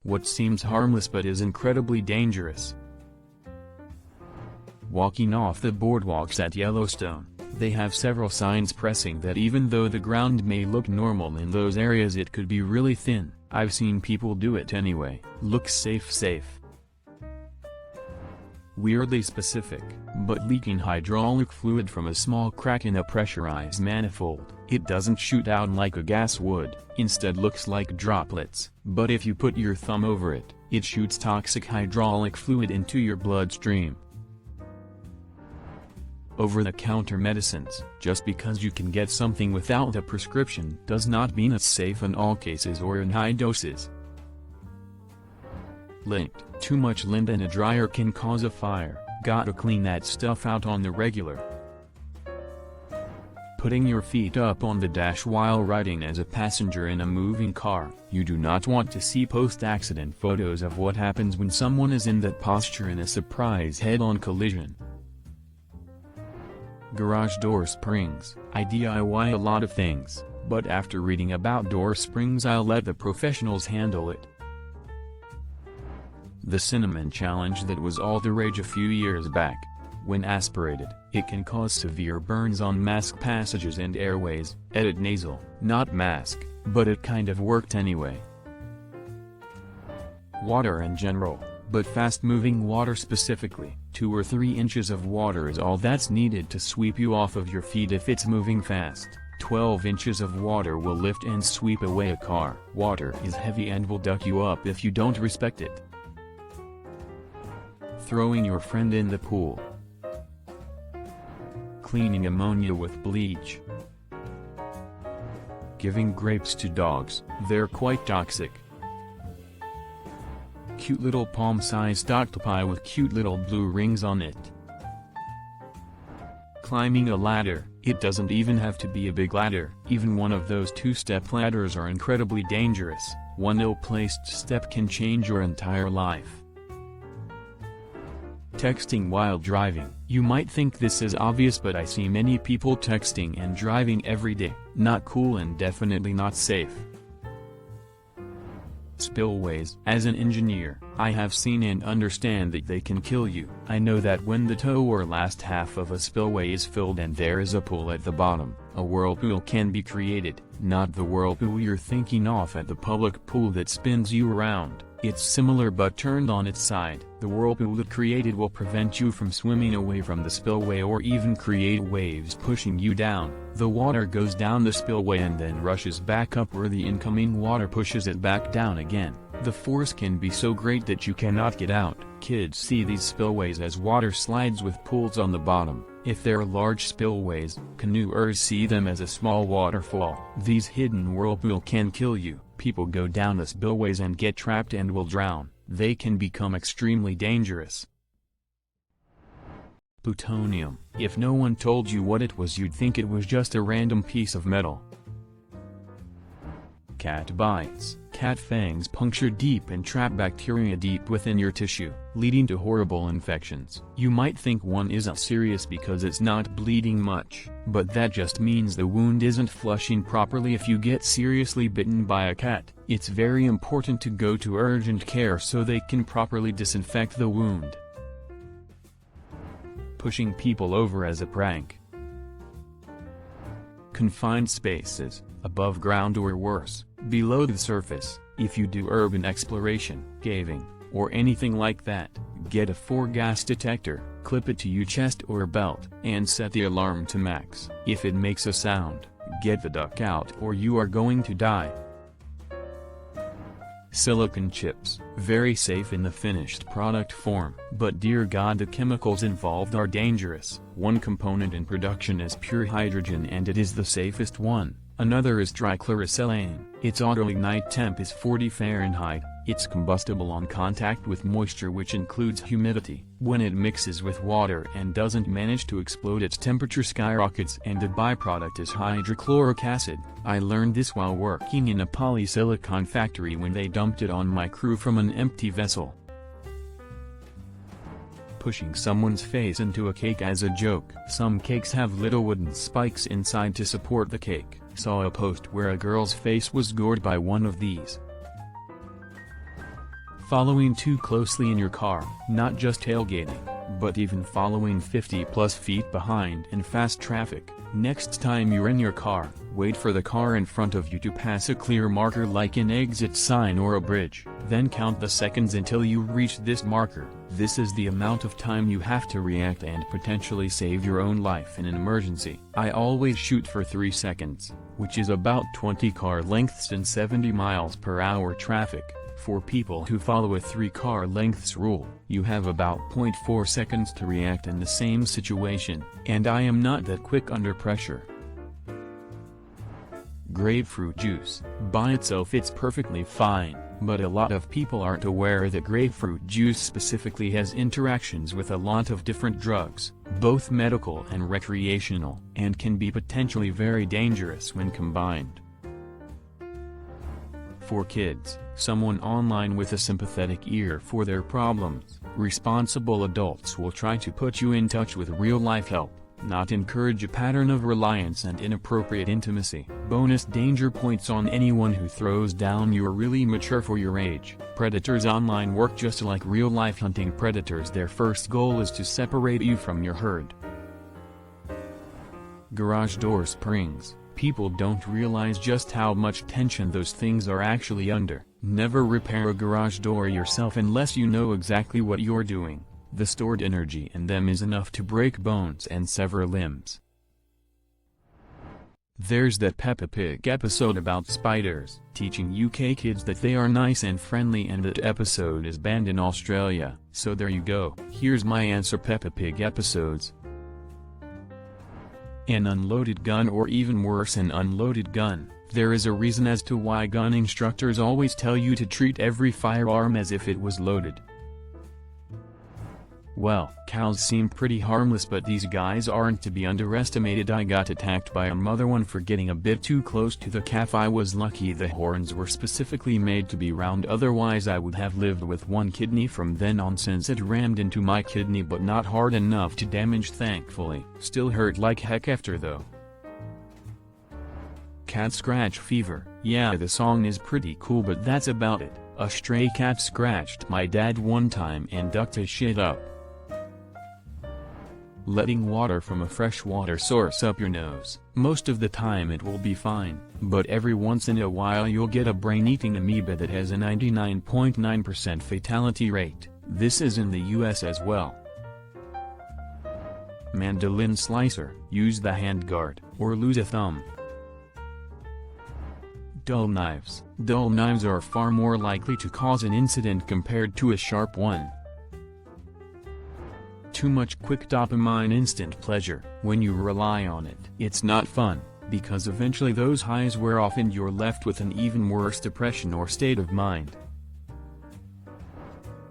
What seems harmless but is incredibly dangerous. Walking off the boardwalks at Yellowstone, they have several signs pressing that even though the ground may look normal in those areas, it could be really thin. I've seen people do it anyway. Looks safe. Weirdly specific, but leaking hydraulic fluid from a small crack in a pressurized manifold. It doesn't shoot out like a gas would, instead looks like droplets. But if you put your thumb over it, it shoots toxic hydraulic fluid into your bloodstream. Over-the-counter medicines. Just because you can get something without a prescription does not mean it's safe in all cases or in high doses. Lint. Too much lint in a dryer can cause a fire. Gotta clean that stuff out on the regular. Putting your feet up on the dash while riding as a passenger in a moving car. You do not want to see post-accident photos of what happens when someone is in that posture in a surprise head-on collision. Garage door springs. I DIY a lot of things, but after reading about door springs I'll let the professionals handle it. The cinnamon challenge that was all the rage a few years back. When aspirated, it can cause severe burns on mask passages and airways. Edit nasal, not mask, but it kind of worked anyway. Water in general, but fast-moving water specifically. 2 or 3 inches of water is all that's needed to sweep you off of your feet if it's moving fast. 12 inches of water will lift and sweep away a car. Water is heavy and will duck you up if you don't respect it. Throwing your friend in the pool. Cleaning ammonia with bleach. Giving grapes to dogs. They're quite toxic. Cute little palm-sized octopi with cute little blue rings on it. Climbing a ladder. It doesn't even have to be a big ladder. Even one of those 2-step ladders are incredibly dangerous. One ill-placed step can change your entire life. Texting while driving. You might think this is obvious, but I see many people texting and driving every day. Not cool and definitely not safe. Spillways. As an engineer, I have seen and understand that they can kill you. I know that when the toe or last half of a spillway is filled and there is a pool at the bottom, a whirlpool can be created. Not the whirlpool you're thinking of at the public pool that spins you around. It's similar but turned on its side. The whirlpool it created will prevent you from swimming away from the spillway or even create waves pushing you down. The water goes down the spillway and then rushes back up where the incoming water pushes it back down again. The force can be so great that you cannot get out. Kids see these spillways as water slides with pools on the bottom. If they're large spillways, canoers see them as a small waterfall. These hidden whirlpools can kill you. People go down the spillways and get trapped and will drown. They can become extremely dangerous. Plutonium. If no one told you what it was, you'd think it was just a random piece of metal. Cat bites. Cat fangs puncture deep and trap bacteria deep within your tissue, leading to horrible infections. You might think one isn't serious because it's not bleeding much, but that just means the wound isn't flushing properly. If you get seriously bitten by a cat, it's very important to go to urgent care so they can properly disinfect the wound. Pushing people over as a prank. Confined spaces, above ground or worse, below the surface. If you do urban exploration, caving, or anything like that, get a 4-gas detector, clip it to your chest or belt, and set the alarm to max. If it makes a sound, get the duck out or you are going to die. Silicon chips. Very safe in the finished product form, but dear God, the chemicals involved are dangerous. One component in production is pure hydrogen and it is the safest one. Another is trichlorosilane. Its auto-ignite temp is 40 Fahrenheit. It's combustible on contact with moisture, which includes humidity. When it mixes with water and doesn't manage to explode, its temperature skyrockets and the byproduct is hydrochloric acid. I learned this while working in a polysilicon factory when they dumped it on my crew from an empty vessel. Pushing someone's face into a cake as a joke. Some cakes have little wooden spikes inside to support the cake. Saw a post where a girl's face was gored by one of these. following too closely in your car, not just tailgating, but even following 50+ feet behind in fast traffic. Next time you're in your car, wait for the car in front of you to pass a clear marker like an exit sign or a bridge. Then count the seconds until you reach this marker. This is the amount of time you have to react and potentially save your own life in an emergency. I always shoot for 3 seconds, which is about 20 car lengths in 70 miles per hour traffic. For people who follow a 3 car lengths rule, you have about 0.4 seconds to react in the same situation, and I am not that quick under pressure. Grapefruit juice. By itself it's perfectly fine, but a lot of people aren't aware that grapefruit juice specifically has interactions with a lot of different drugs, both medical and recreational, and can be potentially very dangerous when combined. For kids, someone online with a sympathetic ear for their problems. Responsible adults will try to put you in touch with real-life help, not encourage a pattern of reliance and inappropriate intimacy. Bonus danger points on anyone who throws down "you're really mature for your age." Predators online work just like real-life hunting predators. Their first goal is to separate you from your herd. Garage door springs. People don't realize just how much tension those things are actually under. Never repair a garage door yourself unless you know exactly what you're doing. The stored energy in them is enough to break bones and sever limbs. There's that Peppa Pig episode about spiders, teaching UK kids that they are nice and friendly, and that episode is banned in Australia, so there you go. Here's my answer: Peppa Pig episodes. An unloaded gun, or even worse, an unloaded gun. There is a reason as to why gun instructors always tell you to treat every firearm as if it was loaded. Well, cows seem pretty harmless, but these guys aren't to be underestimated. I got attacked by a mother one for getting a bit too close to the calf. I was lucky the horns were specifically made to be round, otherwise I would have lived with one kidney from then on, since it rammed into my kidney, but not hard enough to damage, thankfully. Still hurt like heck after though. Cat scratch fever. Yeah, the song is pretty cool, but that's about it. A stray cat scratched my dad one time and ducked his shit up. Letting water from a freshwater source up your nose. Most of the time it will be fine, but every once in a while you'll get a brain-eating amoeba that has a 99.9% fatality rate. This is in the US as well. Mandolin slicer. Use the handguard, or lose a thumb. Dull knives. Dull knives are far more likely to cause an incident compared to a sharp one. Too much quick dopamine, instant pleasure. When you rely on it, it's not fun, because eventually those highs wear off and you're left with an even worse depression or state of mind.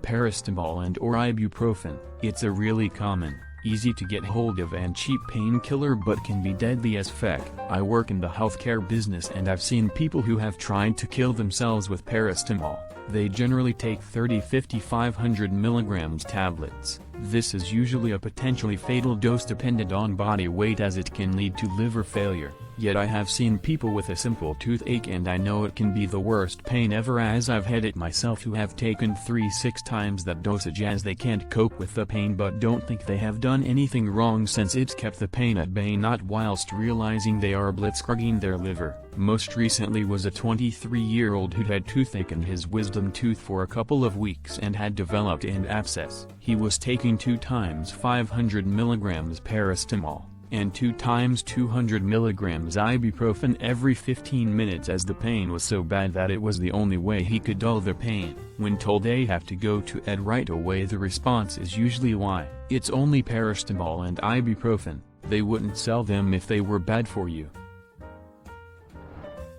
Paracetamol and or ibuprofen. It's a really common, easy to get hold of and cheap painkiller, but can be deadly as feck. I work in the healthcare business and I've seen people who have tried to kill themselves with paracetamol. They generally take 30, 50, 500 milligrams tablets. This is usually a potentially fatal dose dependent on body weight, as it can lead to liver failure. Yet I have seen people with a simple toothache, and I know it can be the worst pain ever, as I've had it myself, who have taken 3-6 times that dosage as they can't cope with the pain but don't think they have done anything wrong, since it's kept the pain at bay, not whilst realizing they are blitzkrieging their liver. Most recently was a 23-year-old who'd had toothache in his wisdom tooth for a couple of weeks and had developed an abscess. He was taking 2 times 500 milligrams paracetamol and 2 times 200 milligrams ibuprofen every 15 minutes, as the pain was so bad that it was the only way he could dull the pain. When told they have to go to Ed right away, the response is usually, "Why? It's only paracetamol and ibuprofen. They wouldn't sell them if they were bad for you."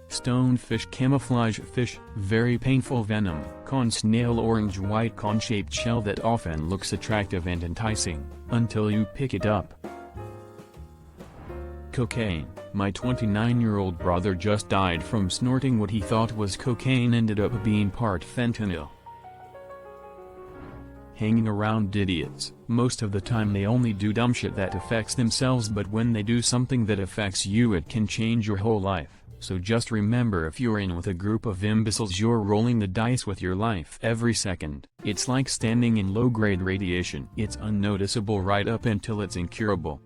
Stonefish. Camouflage fish. Very painful venom. Conch snail. Orange-white cone-shaped shell that often looks attractive and enticing, until you pick it up. Cocaine. My 29-year-old brother just died from snorting what he thought was cocaine, ended up being part fentanyl. Hanging around idiots. Most of the time they only do dumb shit that affects themselves, but when they do something that affects you, it can change your whole life. So just remember, if you're in with a group of imbeciles, you're rolling the dice with your life every second. It's like standing in low-grade radiation. It's unnoticeable right up until it's incurable.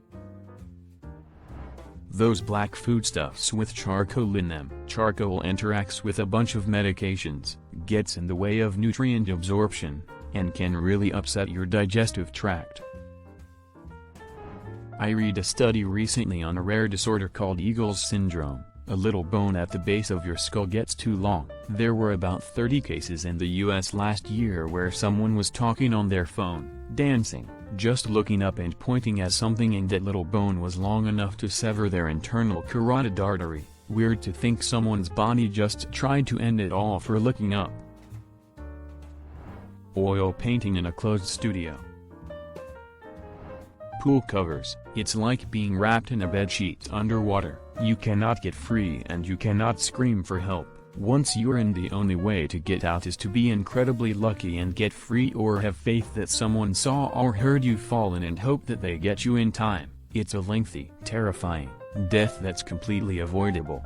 Those black foodstuffs with charcoal in them. Charcoal interacts with a bunch of medications, gets in the way of nutrient absorption, and can really upset your digestive tract. I read a study recently on a rare disorder called Eagle's syndrome. A little bone at the base of your skull gets too long. There were about 30 cases in the US last year where someone was talking on their phone, dancing, just looking up and pointing at something, and that little bone was long enough to sever their internal carotid artery. Weird to think someone's body just tried to end it all for looking up. Oil painting in a closed studio. Pool covers. It's like being wrapped in a bedsheet underwater. You cannot get free and you cannot scream for help. Once you're in, the only way to get out is to be incredibly lucky and get free, or have faith that someone saw or heard you fall in and hope that they get you in time. It's a lengthy, terrifying death that's completely avoidable.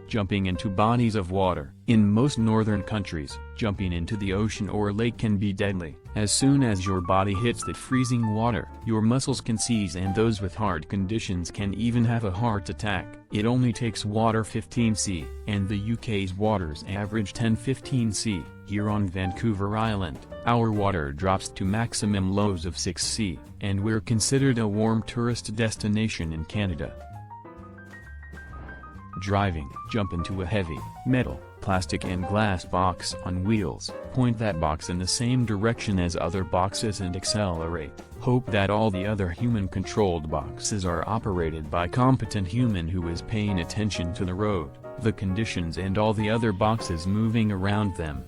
Jumping into bodies of water. In most northern countries, jumping into the ocean or lake can be deadly. As soon as your body hits that freezing water, your muscles can seize, and those with heart conditions can even have a heart attack. It only takes water 15 C, and the UK's waters average 10-15 C. Here on Vancouver Island, our water drops to maximum lows of 6 C, and we're considered a warm tourist destination in Canada. Driving. Jump into a heavy, metal, plastic and glass box on wheels. Point that box in the same direction as other boxes and accelerate. Hope that all the other human-controlled boxes are operated by competent human who is paying attention to the road, the conditions and all the other boxes moving around them.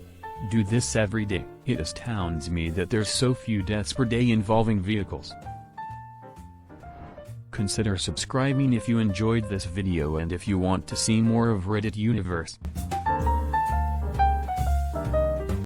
Do this every day. It astounds me that there's so few deaths per day involving vehicles. Consider subscribing if you enjoyed this video and if you want to see more of Reddit Universe.